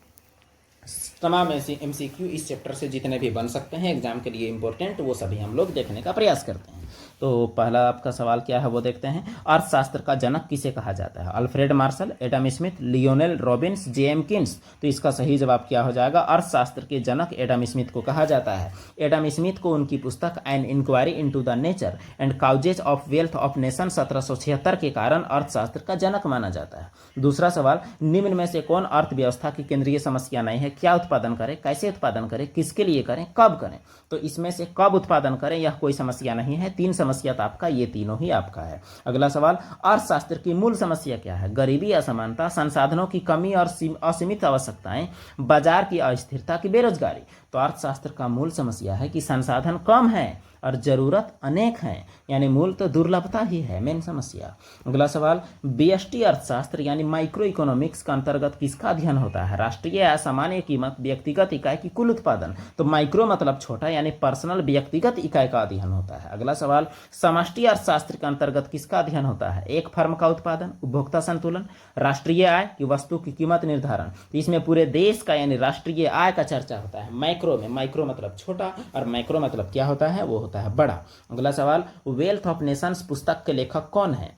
तमाम ऐसे एमसीक्यू इस चैप्टर से जितने भी बन सकते हैं एग्जाम के लिए इंपॉर्टेंट, वो सभी हम लोग देखने का प्रयास करते हैं। तो पहला आपका सवाल क्या है वो देखते हैं। अर्थशास्त्र का जनक किसे कहा जाता है, Alfred Marshall, Adam Smith, Lionel Robins, JM Keynes. तो इसका सही जवाब क्या हो जाएगा, अर्थशास्त्र के जनक एडम स्मिथ को कहा जाता है। एडम स्मिथ को उनकी पुस्तक an inquiry into the nature and causes of wealth of nation 1776 के कारण अर्थशास्त्र का जनक माना जाता है। दूसरा सवाल, निम्न में से कौन अर्थव्यवस्था की केंद्रीय समस्या नहीं है, क्या उत्पादन करें, कैसे उत्पादन करें, किसके लिए करें, कब करें। तो इसमें से कब उत्पादन करें यह कोई समस्या नहीं है, 3 समस्या तो आपका ये तीनों ही आपका है। अगला सवाल, अर्थशास्त्र की मूल समस्या क्या है? गरीबी, असमानता, संसाधनों की कमी और असीमित आवश्यकताएं, बाजार की अस्थिरता की बेरोजगारी। तो अर्थशास्त्र का मूल समस्या है कि संसाधन कम है और जरूरत अनेक हैं, यानी मूल तो दुर्लभता ही है मेन समस्या। अगला सवाल, बीएसटी अर्थशास्त्र यानी माइक्रो इकोनॉमिक्स का अंतर्गत किसका अध्ययन होता है? राष्ट्रीय या सामान्य कीमत, व्यक्तिगत इकाई की कुल उत्पादन। तो माइक्रो मतलब छोटा, यानी पर्सनल, व्यक्तिगत इकाई का अध्ययन होता है। अगला सवाल, समष्टि अर्थशास्त्र के अंतर्गत किसका अध्ययन होता है? एक फर्म का उत्पादन, उपभोक्ता संतुलन, राष्ट्रीय आय की वस्तु की कीमत निर्धारण। तो इसमें पूरे देश का यानी राष्ट्रीय आय का चर्चा होता है माइक्रो में। माइक्रो मतलब छोटा और मैक्रो मतलब क्या होता है? वो होता है बड़ा। अगला सवाल, वेल्थ ऑफ नेशंस पुस्तक के लेखक कौन है?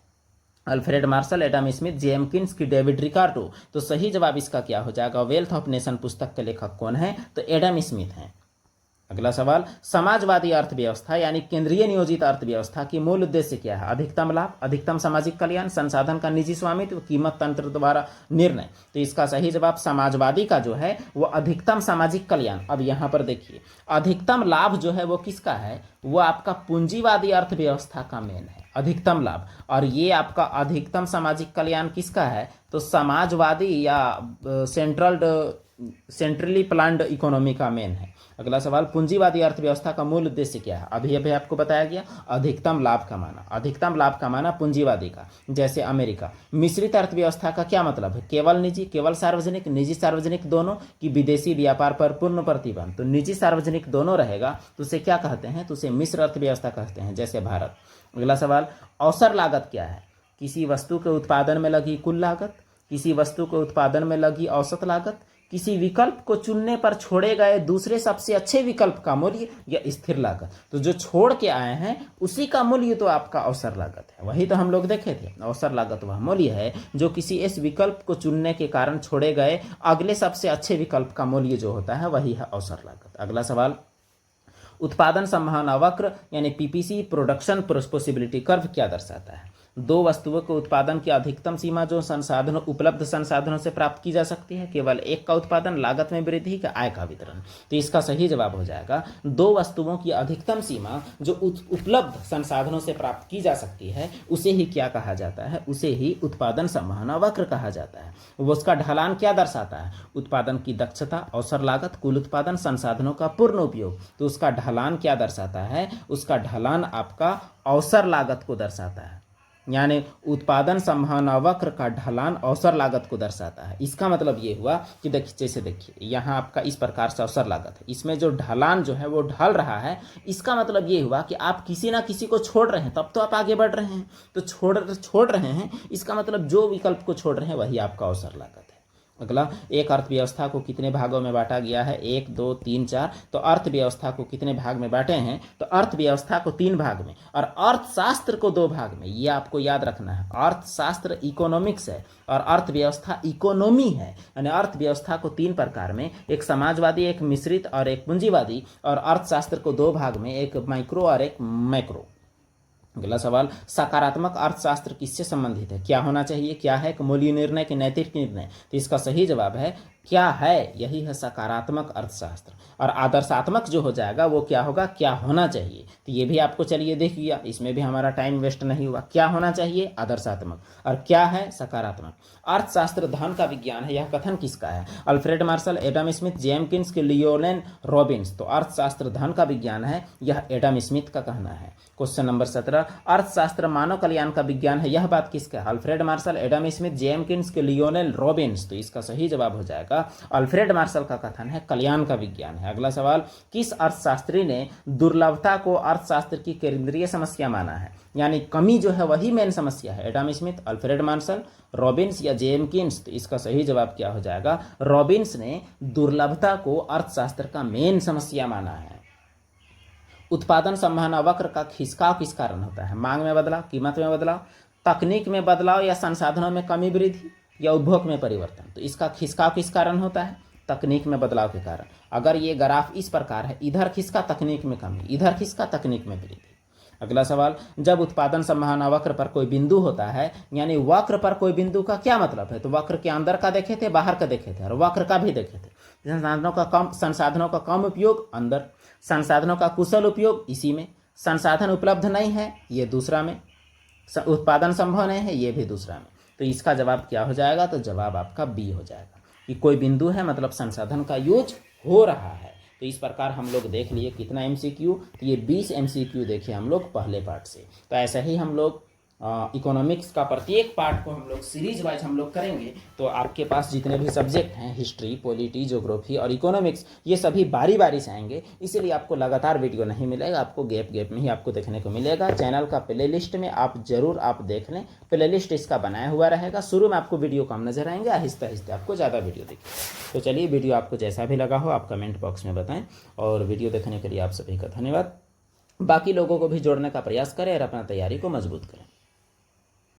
अल्फ्रेड मार्शल, एडम स्मिथ, जेम्किंस की डेविड रिकार्डो। तो सही जवाब इसका क्या हो जाएगा? वेल्थ ऑफ नेशन पुस्तक के लेखक कौन है? तो एडम स्मिथ हैं। अगला सवाल, समाजवादी अर्थव्यवस्था यानी केंद्रीय नियोजित अर्थव्यवस्था की मूल उद्देश्य क्या है? अधिकतम लाभ, अधिकतम सामाजिक कल्याण, संसाधन का निजी स्वामित्व, कीमत तंत्र द्वारा निर्णय। तो इसका सही जवाब समाजवादी का जो है वो अधिकतम सामाजिक कल्याण। अब यहाँ पर देखिए, अधिकतम लाभ जो है वो किसका है? वो आपका पूंजीवादी अर्थव्यवस्था का मेन है, अधिकतम लाभ। और ये आपका अधिकतम सामाजिक कल्याण किसका है? तो समाजवादी या सेंट्रली प्लान्ड इकोनॉमी का मेन है। अगला सवाल, पूंजीवादी अर्थव्यवस्था का मूल उद्देश्य क्या है? अभी अभी आपको बताया गया, अधिकतम लाभ कमाना। अधिकतम लाभ कमाना पूंजीवादी का, जैसे अमेरिका। मिश्रित अर्थव्यवस्था का क्या मतलब है? केवल निजी, केवल सार्वजनिक, निजी सार्वजनिक दोनों, की विदेशी व्यापार पर पूर्ण प्रतिबंध। तो निजी सार्वजनिक दोनों रहेगा तो उसे क्या कहते हैं? तो उसे मिश्र अर्थव्यवस्था कहते हैं, जैसे भारत। अगला सवाल, अवसर लागत क्या है? किसी वस्तु के उत्पादन में लगी कुल लागत, किसी वस्तु के उत्पादन में लगी औसत लागत, किसी विकल्प को चुनने पर छोड़े गए दूसरे सबसे अच्छे विकल्प का मूल्य, या स्थिर लागत। तो जो छोड़ के आए हैं उसी का मूल्य तो आपका अवसर लागत है। वही तो हम लोग देखे थे, अवसर लागत वह मूल्य है जो किसी इस विकल्प को चुनने के कारण छोड़े गए अगले सबसे अच्छे विकल्प का मूल्य जो होता है वही है अवसर लागत। अगला सवाल, उत्पादन संभावना वक्र यानी पीपीसी, प्रोडक्शन पॉसिबिलिटी कर्व क्या दर्शाता है? दो वस्तुओं के उत्पादन की अधिकतम सीमा जो संसाधनों, उपलब्ध संसाधनों से प्राप्त की जा सकती है, केवल एक का उत्पादन, लागत में वृद्धि का, आय का वितरण। तो इसका सही जवाब हो जाएगा, दो वस्तुओं की अधिकतम सीमा जो उपलब्ध संसाधनों से प्राप्त की जा सकती है उसे ही क्या कहा जाता है? उसे ही उत्पादन संभावना वक्र कहा जाता है। वो उसका ढलान क्या दर्शाता है? उत्पादन की दक्षता, अवसर लागत, कुल उत्पादन, संसाधनों का पूर्ण उपयोग। तो उसका ढलान क्या दर्शाता है? उसका ढलान आपका अवसर लागत को दर्शाता है, यानी उत्पादन संभावना वक्र का ढलान अवसर लागत को दर्शाता है। इसका मतलब ये हुआ कि देखिए, जैसे देखिए यहाँ आपका इस प्रकार से अवसर लागत है, इसमें जो ढलान जो है वो ढल रहा है। इसका मतलब ये हुआ कि आप किसी ना किसी को छोड़ रहे हैं तब तो आप आगे बढ़ रहे हैं। तो छोड़ रहे हैं, इसका मतलब जो विकल्प को छोड़ रहे हैं वही आपका अवसर लागत है। अगला, एक अर्थव्यवस्था को कितने भागों में बांटा गया है? 1, 2, 3, 4। तो अर्थव्यवस्था को कितने भाग में बांटे हैं? तो अर्थव्यवस्था को 3 भाग में और अर्थशास्त्र को 2 भाग में। ये आपको याद रखना है, अर्थशास्त्र इकोनॉमिक्स है और अर्थव्यवस्था इकोनॉमी है। यानी अर्थव्यवस्था को 3 प्रकार में, एक समाजवादी, एक मिश्रित और एक पूंजीवादी। और अर्थशास्त्र को 2 भाग में, एक माइक्रो और एक मैक्रो। अगला सवाल, सकारात्मक अर्थशास्त्र किससे संबंधित है? क्या होना चाहिए, क्या है? मूल्य निर्णय के नैतिक निर्णय। तो इसका सही जवाब है क्या है? यही है सकारात्मक अर्थशास्त्र। और आदर्शात्मक जो हो जाएगा वो क्या होगा? क्या होना चाहिए। तो ये भी आपको चलिए देख लिया, इसमें भी हमारा टाइम वेस्ट नहीं हुआ। क्या होना चाहिए? आदर्शात्मक। और क्या है? सकारात्मक। अर्थशास्त्र धन का विज्ञान है, यह कथन किसका है? अल्फ्रेड मार्शल, एडम स्मिथ, जेम्किंस के लियोनेल रॉबिन्स। तो अर्थशास्त्र धन का विज्ञान है, यह एडम स्मिथ का कहना है। क्वेश्चन नंबर 17, अर्थशास्त्र मानव कल्याण का विज्ञान है, यह बात किसका है? अल्फ्रेड मार्शल, एडम स्मिथ, जेम्किंस के लियोनेल रॉबिन्स। तो इसका सही जवाब हो जाएगा अल्फ्रेड मार्शल का कथन है कल्याण का विज्ञान है। अगला सवाल, किस अर्थशास्त्री ने दुर्लभता को अर्थशास्त्र की केंद्रीय समस्या माना है? यानी कमी जो है वही मेन समस्या है। Adam Smith, Alfred Marshall, Robins या जेम्किंस। तो इसका सही जवाब क्या हो जाएगा? रॉबिन्स ने दुर्लभता को अर्थशास्त्र का मेन समस्या माना है। उत्पादन संभावना वक्र का खिसकाव किस कारण होता है? मांग में बदलाव, कीमत में बदलाव, तकनीक में बदलाव, या संसाधनों में कमी वृद्धि, या उपभोग में परिवर्तन। तो इसका खिसकाव किस कारण होता है? तकनीक में बदलाव के कारण। अगर ये ग्राफ इस प्रकार है, इधर खिसका तकनीक में कमी, इधर खिसका तकनीक में वृद्धि। अगला सवाल, जब उत्पादन संभावना वक्र पर कोई बिंदु होता है, यानी वक्र पर कोई बिंदु का क्या मतलब है? तो वक्र के अंदर का देखे थे, बाहर का देखे थे और वक्र का भी देखे थे। संसाधनों का कम उपयोग अंदर, संसाधनों का कुशल उपयोग इसी में, संसाधन उपलब्ध नहीं है ये दूसरा में, उत्पादन संभव नहीं है ये भी दूसरा में। तो इसका जवाब क्या हो जाएगा? तो जवाब आपका बी हो जाएगा कि कोई बिंदु है मतलब संसाधन का यूज हो रहा है। तो इस प्रकार हम लोग देख लिए कितना एमसीक्यू, तो ये 20 एमसीक्यू देखे हम लोग पहले पार्ट से। तो ऐसा ही हम लोग इकोनॉमिक्स का प्रत्येक पार्ट को हम लोग सीरीज वाइज हम लोग करेंगे। तो आपके पास जितने भी सब्जेक्ट हैं, हिस्ट्री, पॉलिटी, ज्योग्राफी और इकोनॉमिक्स, ये सभी बारी बारी से आएंगे, इसीलिए आपको लगातार वीडियो नहीं मिलेगा, आपको गैप गैप में ही आपको देखने को मिलेगा। चैनल का प्लेलिस्ट में आप जरूर आप देख लें, प्लेलिस्ट इसका बनाया हुआ रहेगा। शुरू में आपको वीडियो कम नजर आएंगे, आहिस्ते आहिस्ते आपको ज़्यादा वीडियो दिखेगा। तो चलिए, वीडियो आपको जैसा भी लगा हो आप कमेंट बॉक्स में बताएं, और वीडियो देखने के लिए आप सभी का धन्यवाद। बाकी लोगों को भी जोड़ने का प्रयास करें और अपना तैयारी को मजबूत करें।